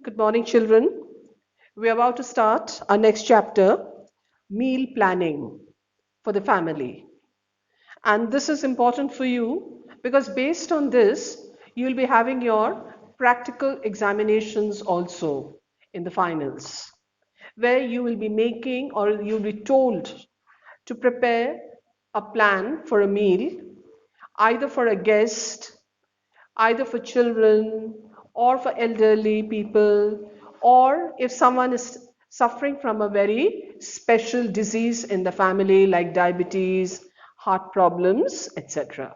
Good morning, children. We are about to start our next chapter, meal planning for the family. And this is important for you because based on this, you'll be having your practical examinations also in the finals, where you will be making or you'll be told to prepare a plan for a meal, either for a guest, either for children or for elderly people, or if someone is suffering from a very special disease in the family like diabetes, heart problems, etc.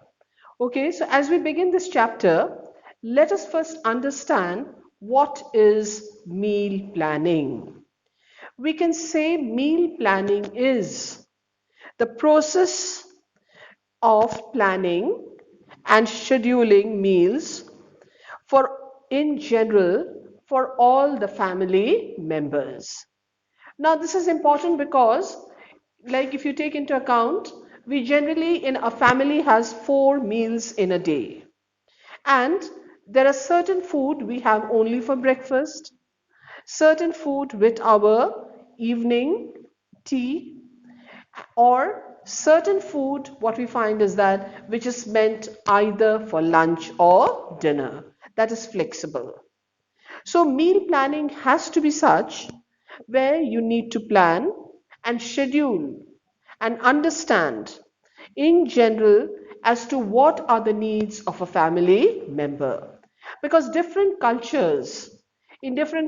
Okay, so as we begin this chapter, let us first understand what is meal planning. We can say meal planning is the process of planning and scheduling meals for in general for all the family members. Now this is important because like if you take into account, we generally in a family has 4 meals in a day, and there are certain food we have only for breakfast, certain food with our evening tea, or certain food what we find is that which is meant either for lunch or dinner, that is flexible. So meal planning has to be such where you need to plan and schedule and understand in general as to what are the needs of a family member. Because in different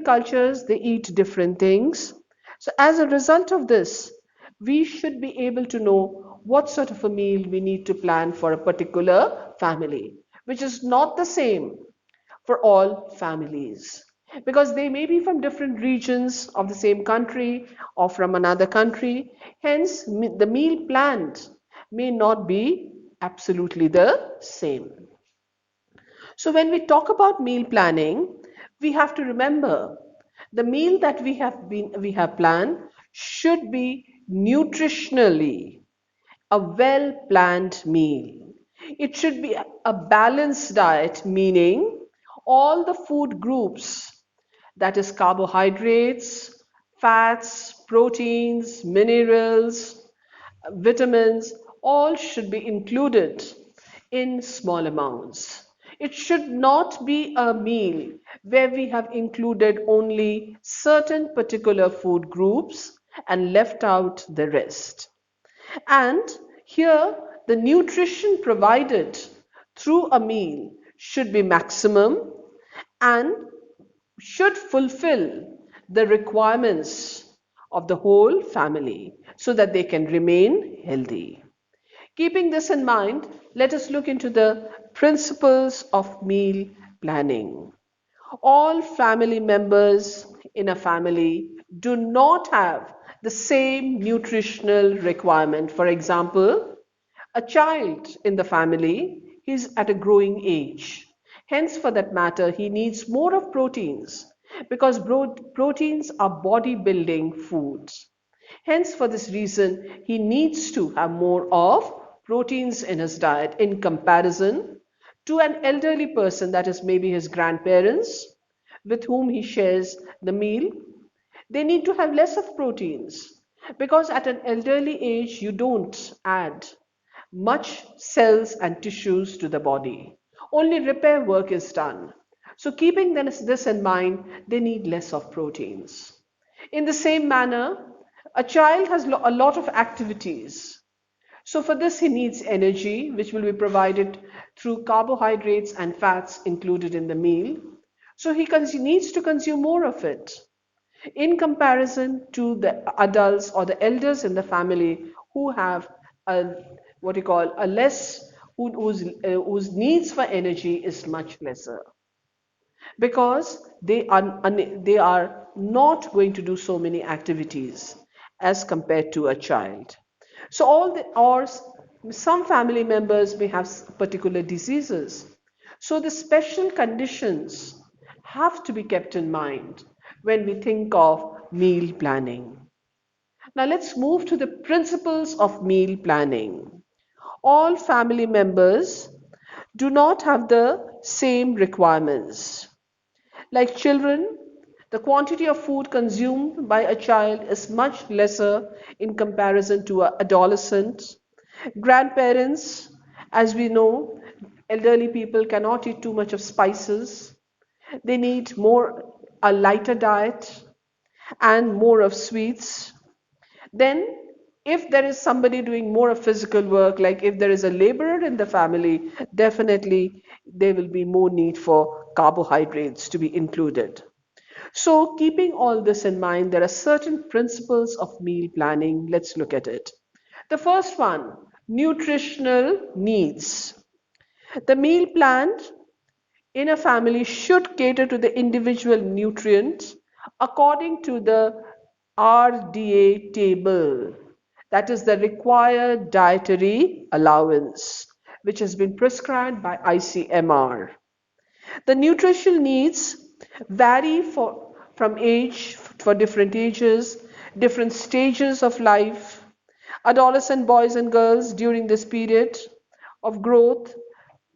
cultures, they eat different things. So as a result of this, we should be able to know what sort of a meal we need to plan for a particular family, which is not the same for all families because they may be from different regions of the same country or from another country. Hence, the meal planned may not be absolutely the same. So, when we talk about meal planning, we have to remember the meal that we have planned should be nutritionally a well planned meal. It should be a balanced diet, meaning all the food groups, that is, carbohydrates, fats, proteins, minerals, vitamins, all should be included in small amounts. It should not be a meal where we have included only certain particular food groups and left out the rest. And here, the nutrition provided through a meal should be maximum and should fulfill the requirements of the whole family so that they can remain healthy. Keeping this in mind, let us look into the principles of meal planning. All family members in a family do not have the same nutritional requirement. For example, a child in the family is at a growing age. Hence, for that matter, he needs more of proteins because proteins are body building foods. Hence, for this reason, he needs to have more of proteins in his diet in comparison to an elderly person, that is, maybe his grandparents, with whom he shares the meal. They need to have less of proteins because at an elderly age, you don't add much cells and tissues to the body. Only repair work is done. So, keeping this in mind, they need less of proteins. In the same manner, a child has a lot of activities. So, for this, he needs energy, which will be provided through carbohydrates and fats included in the meal. So, he needs to consume more of it in comparison to the adults or the elders in the family who have a what you call a less whose needs for energy is much lesser because they are not going to do so many activities as compared to a child. So some family members may have particular diseases, so the special conditions have to be kept in mind when we think of meal planning. Now let's move to the principles of meal planning. All family members do not have the same requirements. Like children, The quantity of food consumed by a child is much lesser in comparison to an adolescent. Grandparents, as we know, elderly people cannot eat too much of spices. They need more a lighter diet and more of sweets. Then, if there is somebody doing more of physical work, like if there is a laborer in the family, definitely there will be more need for carbohydrates to be included. So, keeping all this in mind, there are certain principles of meal planning. Let's look at it. The first one, nutritional needs. The meal plan in a family should cater to the individual nutrients according to the RDA table, that is the required dietary allowance, which has been prescribed by ICMR. The nutritional needs vary from age for different ages, different stages of life. Adolescent boys and girls during this period of growth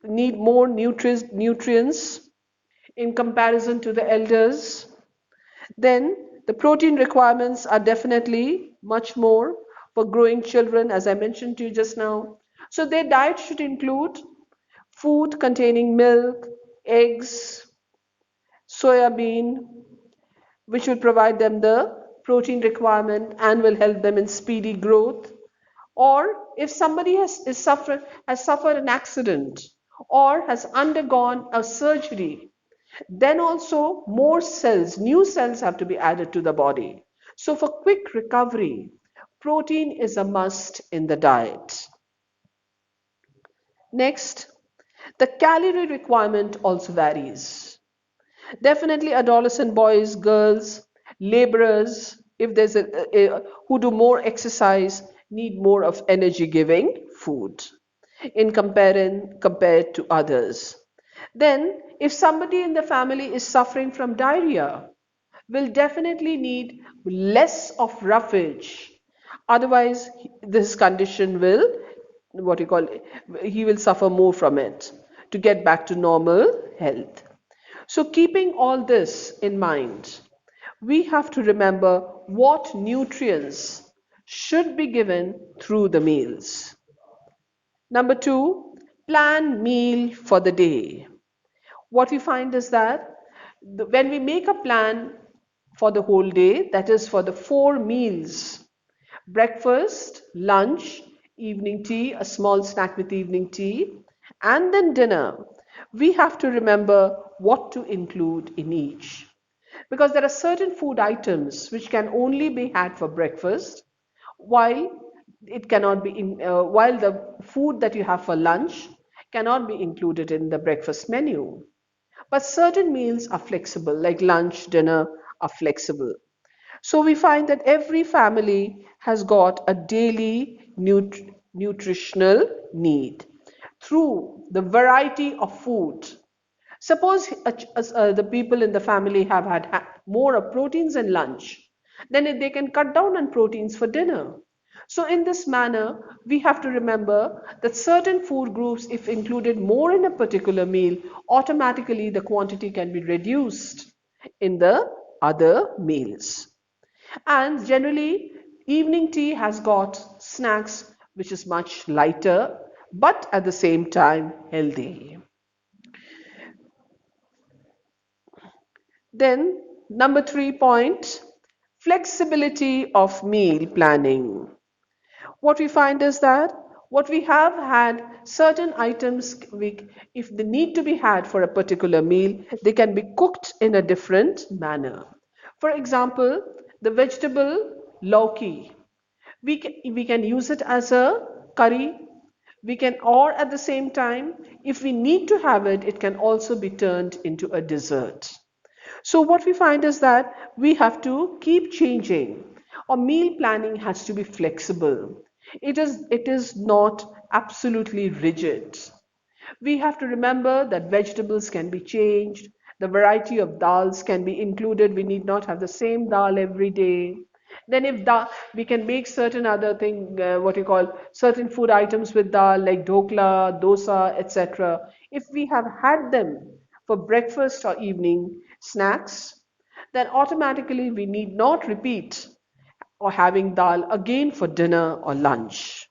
need more nutrients in comparison to the elders. Then the protein requirements are definitely much more for growing children, as I mentioned to you just now. So their diet should include food containing milk, eggs, soya bean, which will provide them the protein requirement and will help them in speedy growth. Or if somebody has suffered an accident or has undergone a surgery, then also more cells, new cells have to be added to the body. So for quick recovery, protein is a must in the diet. Next, the calorie requirement also varies. Definitely adolescent boys, girls, laborers, if there's who do more exercise, need more of energy giving food compared to others. Then if somebody in the family is suffering from diarrhea, will definitely need less of roughage. Otherwise, this condition will, what you call, he will suffer more from it to get back to normal health. So keeping all this in mind, we have to remember what nutrients should be given through the meals. Number two, plan meal for the day. What we find is that when we make a plan for the whole day, that is for the 4 meals, breakfast, lunch, evening tea, a small snack with evening tea, and then dinner, we have to remember what to include in each. Because there are certain food items which can only be had for breakfast, while it cannot be while the food that you have for lunch cannot be included in the breakfast menu. But certain meals are flexible, like lunch, dinner are flexible. So we find that every family has got a daily nutritional need through the variety of food. Suppose the people in the family have had more of proteins in lunch, then they can cut down on proteins for dinner. So in this manner, we have to remember that certain food groups, if included more in a particular meal, automatically the quantity can be reduced in the other meals. And generally, evening tea has got snacks which is much lighter, but at the same time healthy. Then, number 3 point, flexibility of meal planning. What we find is that what we have had certain items, if they need to be had for a particular meal, they can be cooked in a different manner. For example, the vegetable lauki, we can use it as a curry. We can, or at the same time, if we need to have it, it can also be turned into a dessert. So what we find is that we have to keep changing. Our meal planning has to be flexible. It is not absolutely rigid. We have to remember that vegetables can be changed. The variety of dals can be included. We need not have the same dal every day. Then if dal, we can make certain other thing, what you call certain food items with dal like dhokla, dosa, etc. If we have had them for breakfast or evening snacks, then automatically we need not repeat or having dal again for dinner or lunch.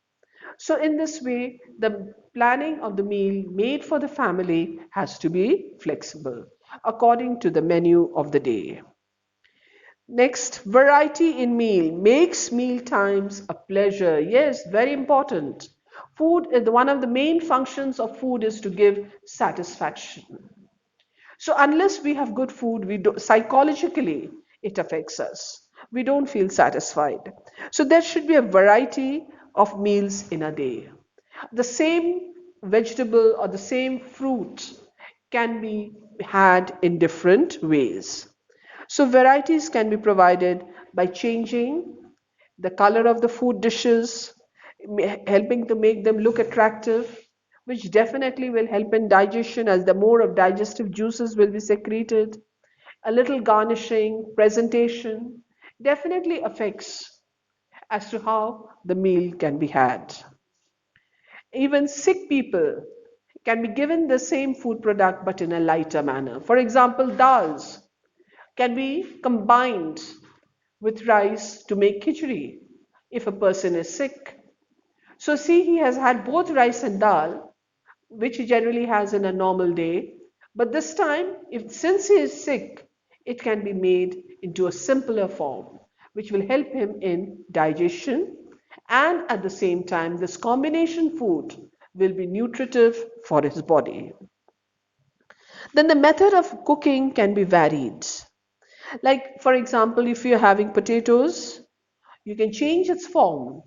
So in this way, the planning of the meal made for the family has to be flexible according to the menu of the day. Next, variety in meal makes meal times a pleasure. Yes, very important. Food is one of the main functions of food is to give satisfaction. So unless we have good food, we do, psychologically it affects us. We don't feel satisfied. So there should be a variety of meals in a day. The same vegetable or the same fruit can be had in different ways. So varieties can be provided by changing the color of the food dishes, helping to make them look attractive, which definitely will help in digestion as the more of digestive juices will be secreted. A little garnishing, presentation definitely affects as to how the meal can be had. Even sick people can be given the same food product but in a lighter manner. For example, dals can be combined with rice to make khichdi if a person is sick. So see, he has had both rice and dal, which he generally has in a normal day. But this time, if since he is sick, it can be made into a simpler form, which will help him in digestion. And at the same time, this combination food will be nutritive for his body. Then the method of cooking can be varied. Like, for example, if you're having potatoes, you can change its form.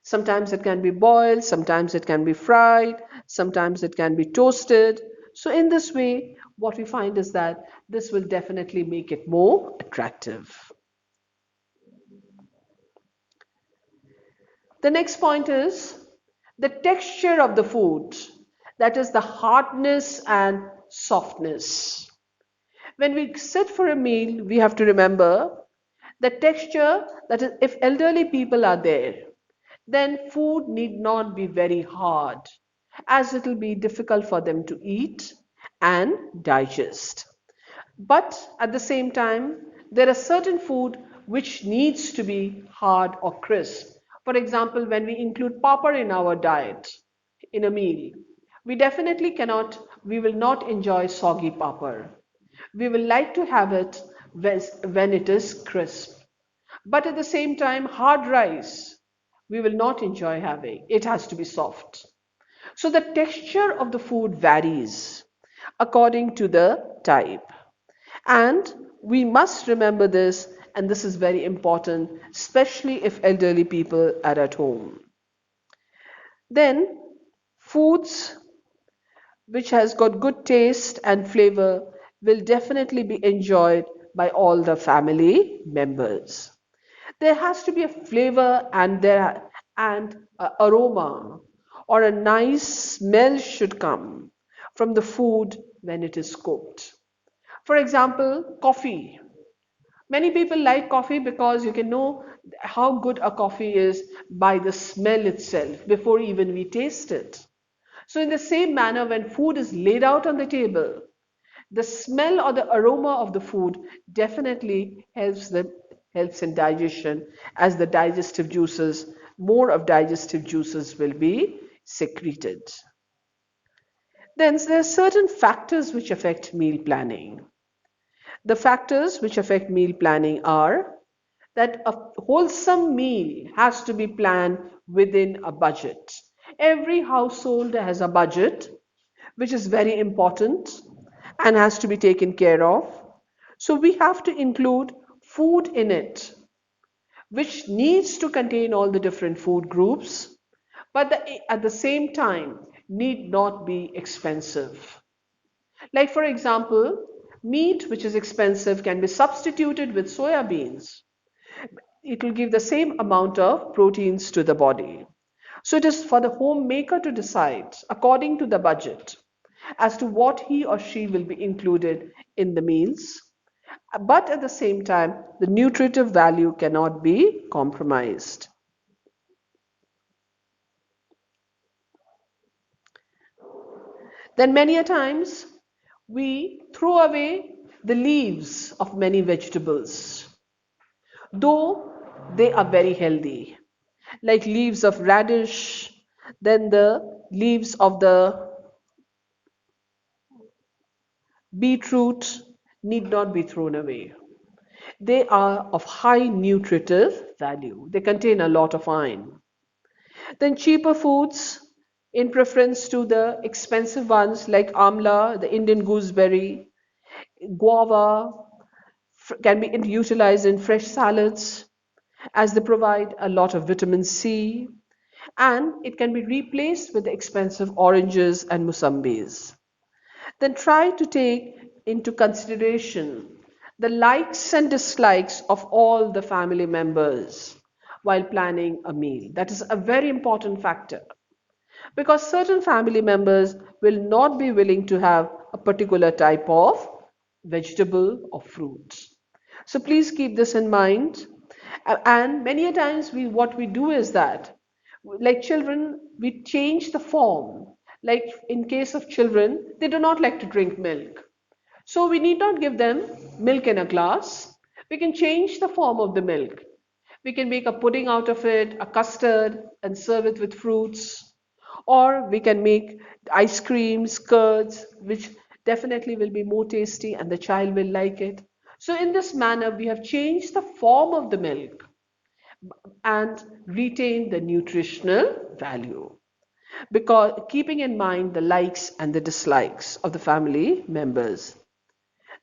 Sometimes it can be boiled, sometimes it can be fried, sometimes it can be toasted. So in this way, what we find is that this will definitely make it more attractive. The next point is the texture of the food, that is the hardness and softness. When we sit for a meal, we have to remember the texture, that is, if elderly people are there, then food need not be very hard, as it will be difficult for them to eat and digest. But at the same time, there are certain food which needs to be hard or crisp. For example, when we include papad in our diet, in a meal, we will not enjoy soggy papad. We will like to have it when it is crisp. But at the same time, hard rice, we will not enjoy having. It has to be soft. So the texture of the food varies according to the type. And we must remember this, and this is very important, especially if elderly people are at home. Then, foods which has got good taste and flavor will definitely be enjoyed by all the family members. There has to be a flavor and aroma or a nice smell should come from the food when it is cooked. For example, coffee. Many people like coffee because you can know how good a coffee is by the smell itself before even we taste it. So in the same manner, when food is laid out on the table, the smell or the aroma of the food definitely helps in digestion, as the digestive juices, more of digestive juices will be secreted. Then there are certain factors which affect meal planning. The factors which affect meal planning are that a wholesome meal has to be planned within a budget. Every household has a budget, which is very important and has to be taken care of. So we have to include food in it, which needs to contain all the different food groups, but at the same time need not be expensive. Like for example, meat which is expensive can be substituted with soya beans. It will give the same amount of proteins to the body. So it is for the homemaker to decide according to the budget as to what he or she will be included in the meals. But at the same time, the nutritive value cannot be compromised. Then many a times we throw away the leaves of many vegetables, though they are very healthy, like leaves of radish, then the leaves of the beetroot need not be thrown away. They are of high nutritive value. They contain a lot of iron. Then cheaper foods in preference to the expensive ones like amla, the Indian gooseberry, guava can be utilized in fresh salads as they provide a lot of vitamin C, and it can be replaced with the expensive oranges and musambis. Then try to take into consideration the likes and dislikes of all the family members while planning a meal. That is a very important factor because certain family members will not be willing to have a particular type of vegetable or fruit. So please keep this in mind. And many a times what we do is that, like children, we change the form. Like in case of children, they do not like to drink milk. So we need not give them milk in a glass. We can change the form of the milk. We can make a pudding out of it, a custard, and serve it with fruits. Or we can make ice creams, curds, which definitely will be more tasty and the child will like it. So in this manner, we have changed the form of the milk and retained the nutritional value. Because keeping in mind the likes and the dislikes of the family members.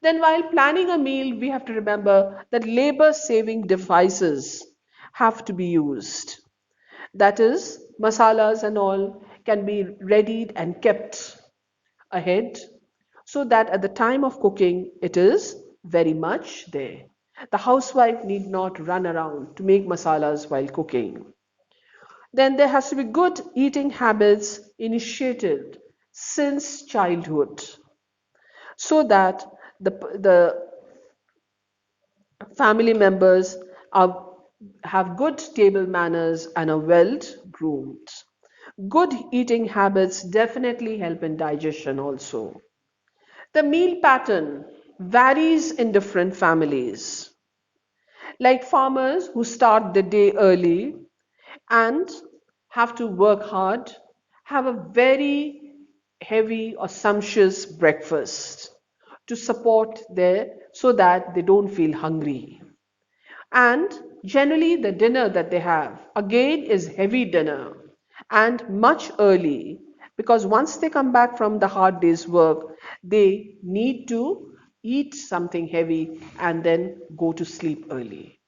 Then while planning a meal, we have to remember that labor saving devices have to be used. That is, masalas and all can be readied and kept ahead so that at the time of cooking it is very much there. The housewife need not run around to make masalas while cooking. Then there has to be good eating habits initiated since childhood so that the family members are, have good table manners and are well groomed. Good eating habits definitely help in digestion also. The meal pattern varies in different families. Like farmers who start the day early and have to work hard, have a very heavy or sumptuous breakfast to support their so that they don't feel hungry. And generally the dinner that they have again is heavy dinner and much early because once they come back from the hard day's work, they need to eat something heavy and then go to sleep early.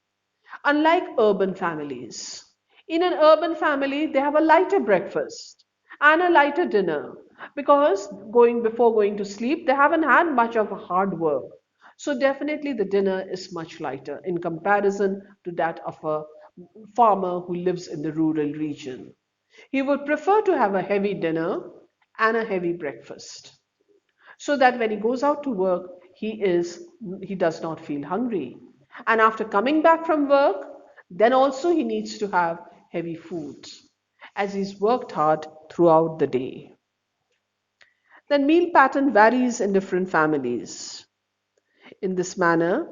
Unlike urban families, in an urban family, they have a lighter breakfast and a lighter dinner because before going to sleep, they haven't had much of a hard work. So definitely the dinner is much lighter in comparison to that of a farmer who lives in the rural region. He would prefer to have a heavy dinner and a heavy breakfast so that when he goes out to work, he does not feel hungry. And after coming back from work, then also he needs to have heavy foods as he's worked hard throughout the day. Then meal pattern varies in different families. In this manner,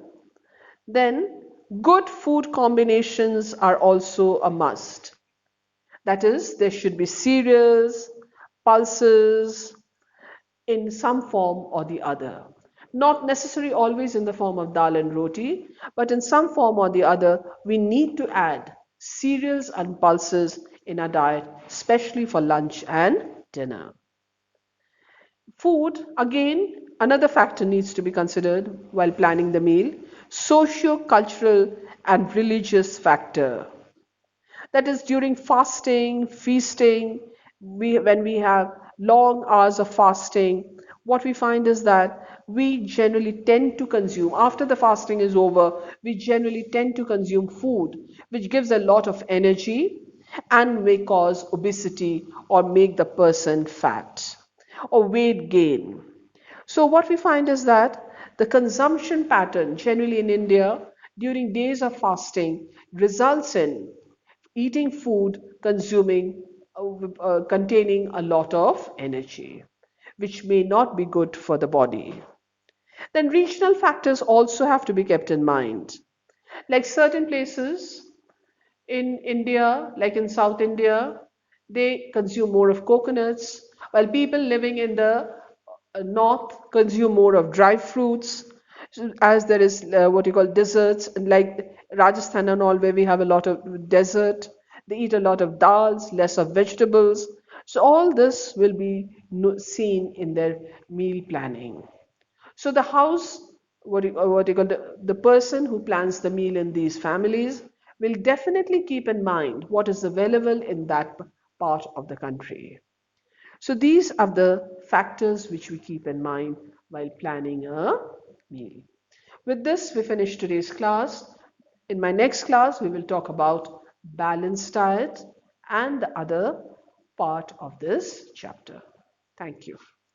then good food combinations are also a must. That is, there should be cereals, pulses, in some form or the other. Not necessarily always in the form of dal and roti, but in some form or the other, we need to add cereals and pulses in our diet, especially for lunch and dinner. Food, again, another factor needs to be considered while planning the meal, socio-cultural and religious factor. That is during fasting, feasting, when we have long hours of fasting, what we find is that we generally tend to consume, after the fasting is over, we generally tend to consume food which gives a lot of energy and may cause obesity or make the person fat or weight gain. So what we find is that the consumption pattern generally in India during days of fasting results in eating food containing a lot of energy, which may not be good for the body. Then regional factors also have to be kept in mind. Like certain places in India, like in South India, they consume more of coconuts, while people living in the north consume more of dry fruits. So as there is what you call deserts, like Rajasthan and all, where we have a lot of desert, they eat a lot of dals, less of vegetables. So all this will be seen in their meal planning. So the house, what you call the person who plans the meal in these families will definitely keep in mind what is available in that part of the country. So these are the factors which we keep in mind while planning a meal. With this, we finish today's class. In my next class, we will talk about balanced diet and the other part of this chapter. Thank you.